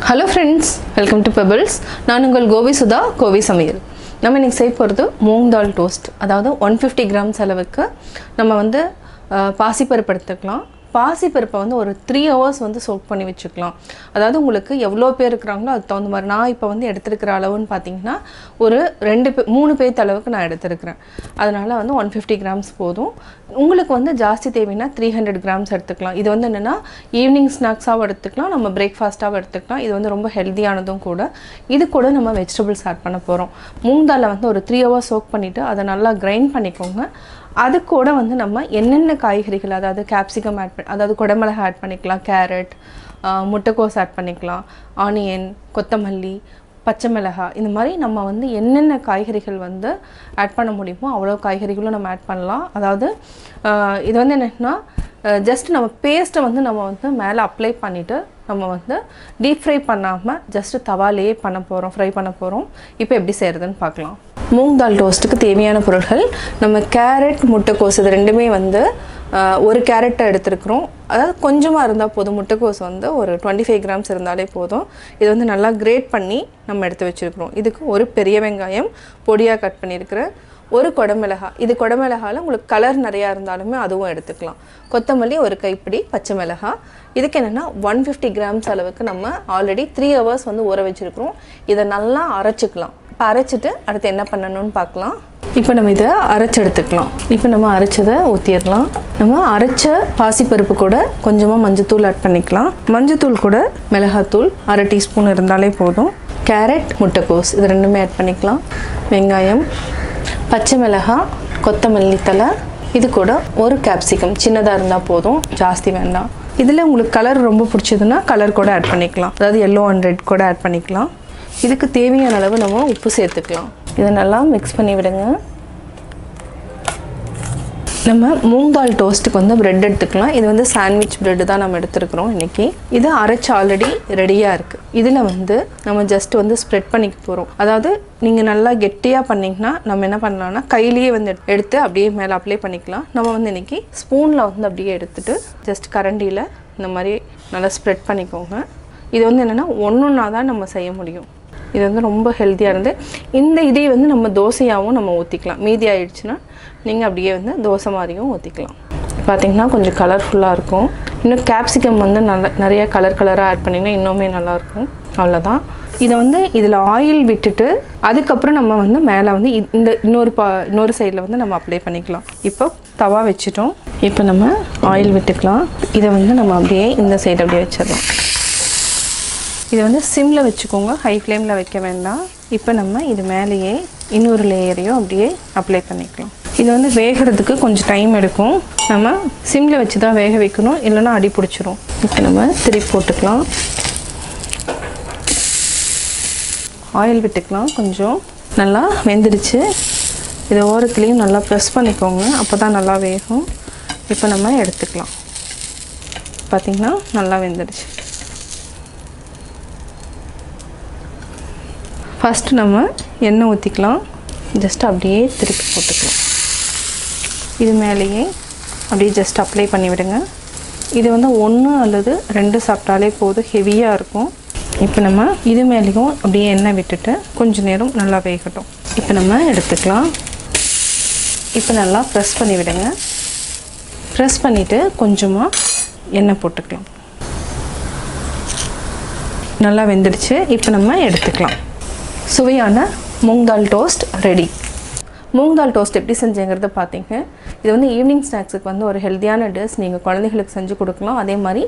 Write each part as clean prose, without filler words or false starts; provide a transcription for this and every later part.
Hello friends, welcome to Pebbles. நான் உங்கள் கோபி சுதா, கோவை சமையல். நம்ம இன்னைக்கு செய்ய போகிறது மூங் தால் டோஸ்ட். அதாவது 150 கிராம்ஸ் அளவுக்கு நம்ம வந்து பாசிப்பருப்பு எடுத்துக்கலாம். பாசிப்பருப்பை வந்து ஒரு 3 hours வந்து சோக் பண்ணி வச்சுக்கலாம். அதாவது உங்களுக்கு எவ்வளோ பேர் இருக்கிறாங்களோ அதுக்கு தகுந்த மாதிரி. நான் இப்போ வந்து எடுத்துருக்கிற அளவுன்னு பார்த்தீங்கன்னா ஒரு 3 பேர் அளவுக்கு நான் எடுத்துருக்கிறேன். அதனால் வந்து 150 கிராம்ஸ் போதும். உங்களுக்கு வந்து ஜாஸ்தி தேவைன்னா 300 கிராம்ஸ் எடுத்துக்கலாம். இது வந்து என்னென்னா ஈவினிங் ஸ்நாக்ஸாகவும் எடுத்துக்கலாம், நம்ம பிரேக்ஃபாஸ்ட்டாகவும் எடுத்துக்கலாம். இது வந்து ரொம்ப ஹெல்த்தியானதும் கூட. இது கூட நம்ம வெஜிடபிள்ஸ் ஆட் பண்ண போகிறோம். மூங் தாலை வந்து ஒரு 3 hours சோக் பண்ணிவிட்டு அதை நல்லா கிரைண்ட் பண்ணிக்கோங்க. அது கூட வந்து நம்ம என்னென்ன காய்கறிகள், அதாவது கேப்சிகம் அதாவது குடமிளகா ஆட் பண்ணிக்கலாம், கேரட், முட்டைக்கோஸ் ஆட் பண்ணிக்கலாம், ஆனியன், கொத்தமல்லி, பச்சை மிளகாய், இந்த மாதிரி நம்ம வந்து என்னென்ன காய்கறிகள் வந்து ஆட் பண்ண முடியுமோ அவ்வளோ காய்கறிகளும் நம்ம ஆட் பண்ணலாம். அதாவது இது வந்து என்னென்னா ஜஸ்ட் நம்ம பேஸ்ட்டை வந்து நம்ம வந்து மேலே அப்ளை பண்ணிவிட்டு நம்ம வந்து டீப் ஃப்ரை பண்ணாமல் ஜஸ்ட்டு தவாலேயே ஃப்ரை பண்ண போகிறோம். இப்போ எப்படி செய்கிறதுன்னு பார்க்கலாம். மூங் தால் டோஸ்ட்டுக்கு தேவையான பொருட்கள் நம்ம கேரட், முட்டைக்கோஸ் இது ரெண்டுமே வந்து ஒரு கேரட்டை எடுத்துருக்குறோம். அதாவது கொஞ்சமாக இருந்தால் போதும். முட்டைக்கோஸ் வந்து ஒரு 25 கிராம்ஸ் இருந்தாலே போதும். இது வந்து நல்லா கிரேட் பண்ணி நம்ம எடுத்து வச்சுருக்குறோம். இதுக்கு ஒரு பெரிய வெங்காயம் பொடியாக கட் பண்ணியிருக்கிறேன். ஒரு குடமிளகாய், இது குடமிளகாயில் உங்களுக்கு கலர் நிறையா இருந்தாலுமே அதுவும் எடுத்துக்கலாம். கொத்தமல்லி ஒரு கைப்பிடி, பச்சை மிளகாய். இதுக்கு என்னென்னா 150 கிராம்ஸ் அளவுக்கு நம்ம ஆல்ரெடி 3 hours வந்து ஊற வச்சுருக்கிறோம். இதை நல்லா அரைச்சிக்கலாம். இப்போ அரைச்சிட்டு அடுத்து என்ன பண்ணணும்னு பார்க்கலாம். இப்போ நம்ம இதை அரைச்சி எடுத்துக்கலாம். இப்போ நம்ம அரைச்சதை ஊற்றிடலாம். நம்ம அரைச்ச பாசிப்பருப்பு கூட கொஞ்சமாக மஞ்சத்தூள் ஆட் பண்ணிக்கலாம். மஞ்சத்தூள் கூட மிளகாத்தூள் 1/2 டீஸ்பூன் இருந்தாலே போதும். கேரட், முட்டைக்கோஸ் இது ரெண்டுமே ஆட் பண்ணிக்கலாம். வெங்காயம், பச்சை மிளகாய், கொத்தமல்லி தலை, இது கூட ஒரு கேப்சிகம் சின்னதாக இருந்தால் போதும், ஜாஸ்தி வேண்டாம். இதில் உங்களுக்கு கலர் ரொம்ப பிடிச்சதுன்னா கலர் கூட ஆட் பண்ணிக்கலாம். அதாவது எல்லோ அண்ட் ரெட் கூட ஆட் பண்ணிக்கலாம். இதுக்கு தேவையான அளவு நம்ம உப்பு சேர்த்துக்கலாம். இதை நல்லா மிக்ஸ் பண்ணி விடுங்க. நம்ம மூங் தால் டோஸ்ட்டுக்கு வந்து ப்ரெட் எடுத்துக்கலாம். இது வந்து சாண்ட்விச் ப்ரெட்டு தான் நம்ம எடுத்துருக்குறோம் இன்றைக்கி. இது அரைச்சி ஆல்ரெடி ரெடியாக இருக்குது. இதில் வந்து நம்ம ஜஸ்ட் வந்து ஸ்ப்ரெட் பண்ணிக்க போகிறோம். அதாவது நீங்கள் நல்லா கெட்டியாக பண்ணிங்கன்னா நம்ம என்ன பண்ணலாம்னா கையிலேயே வந்து எடுத்து அப்படியே மேலே அப்ளை பண்ணிக்கலாம். நம்ம வந்து இன்றைக்கி ஸ்பூனில் வந்து அப்படியே எடுத்துகிட்டு ஜஸ்ட் கரண்டியில் இந்த மாதிரி நல்லா ஸ்ப்ரெட் பண்ணிக்கோங்க. இது வந்து என்னென்னா ஒன்றா தான் நம்ம செய்ய முடியும். இது வந்து ரொம்ப ஹெல்த்தியாக இருந்து இந்த இதே வந்து நம்ம தோசையாகவும் நம்ம ஊற்றிக்கலாம். மீதி ஆகிடுச்சுன்னா நீங்கள் அப்படியே வந்து தோசை மாதிரியும் ஊற்றிக்கலாம். பார்த்திங்கன்னா கொஞ்சம் கலர்ஃபுல்லாக இருக்கும். இன்னும் கேப்சிகம் வந்து நிறைய கலராக ஆட் பண்ணிங்கன்னா இன்னுமே நல்லாயிருக்கும். அவ்வளோதான். இதை வந்து இதில் ஆயில் விட்டுட்டு அதுக்கப்புறம் நம்ம வந்து மேலே வந்து இந்த இன்னொரு சைடில் வந்து நம்ம அப்ளை பண்ணிக்கலாம். இப்போ தவா வச்சுட்டோம். இப்போ நம்ம ஆயில் விட்டுக்கலாம். இதை வந்து நம்ம அப்படியே இந்த சைடு அப்படியே வச்சிடலாம். இதை வந்து சிம்மில் வச்சுக்கோங்க, ஹை ஃப்ளேமில் வைக்க வேண்டாம். இப்போ நம்ம இது மேலேயே இன்னொரு லேயரையும் அப்படியே அப்ளை பண்ணிக்கலாம். இது வந்து வேகிறதுக்கு கொஞ்சம் டைம் எடுக்கும். நம்ம சிம்மில் வச்சு தான் வேக வைக்கணும், இல்லைன்னா அடி பிடிச்சிரும். இப்போ நம்ம திருப்பி போட்டுக்கலாம். ஆயில் விட்டுக்கலாம். கொஞ்சம் நல்லா வெந்துடுச்சு. இதை ஓரத்துலேயும் நல்லா ப்ரெஸ் பண்ணிக்கோங்க, அப்போ தான் நல்லா வேகும். இப்போ நம்ம எடுத்துக்கலாம். பார்த்திங்கன்னா நல்லா வெந்துடுச்சு. ஃபஸ்ட்டு நம்ம எண்ணெய் ஊற்றிக்கலாம். ஜஸ்ட் அப்படியே திருப்பி போட்டுக்கலாம். இது மேலேயே அப்படியே ஜஸ்ட் அப்ளை பண்ணி விடுங்க. இது வந்து 1 அல்லது 2 சாப்பிட்டாலே போதும், ஹெவியாக இருக்கும். இப்போ நம்ம இது மேலேயும் அப்படியே எண்ணெய் விட்டுட்டு கொஞ்சம் நேரம் நல்லா வேகட்டும். இப்போ நம்ம எடுத்துக்கலாம். இப்போ நல்லா ப்ரெஸ் பண்ணி விடுங்க. ப்ரெஸ் பண்ணிவிட்டு கொஞ்சமாக எண்ணெய் போட்டுக்கலாம். நல்லா வெந்துடுச்சு. இப்போ நம்ம எடுத்துக்கலாம். சுவையான மூங் தால் டோஸ்ட் ரெடி. மூங் தால் டோஸ்ட் எப்படி செஞ்சுங்கிறத பார்த்தீங்க. இது வந்து ஈவினிங் ஸ்நாக்ஸுக்கு வந்து ஒரு ஹெல்த்தியான டிஷ். நீங்கள் குழந்தைகளுக்கு செஞ்சு கொடுக்கலாம். அதே மாதிரி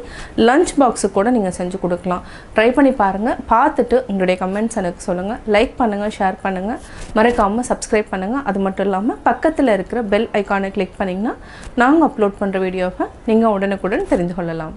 லஞ்ச் பாக்ஸுக்கு கூட நீங்கள் செஞ்சு கொடுக்கலாம். ட்ரை பண்ணி பாருங்கள். பார்த்துட்டு உங்களுடைய கமெண்ட்ஸ் எனக்கு சொல்லுங்கள். லைக் பண்ணுங்கள், ஷேர் பண்ணுங்கள், மறக்காமல் சப்ஸ்கிரைப் பண்ணுங்கள். அது மட்டும் இல்லாமல் பக்கத்தில் இருக்கிற பெல் ஐக்கானை கிளிக் பண்ணிங்கன்னா நாங்கள் அப்லோட் பண்ணுற வீடியோவை நீங்கள் உடனுக்குடன் தெரிந்து கொள்ளலாம்.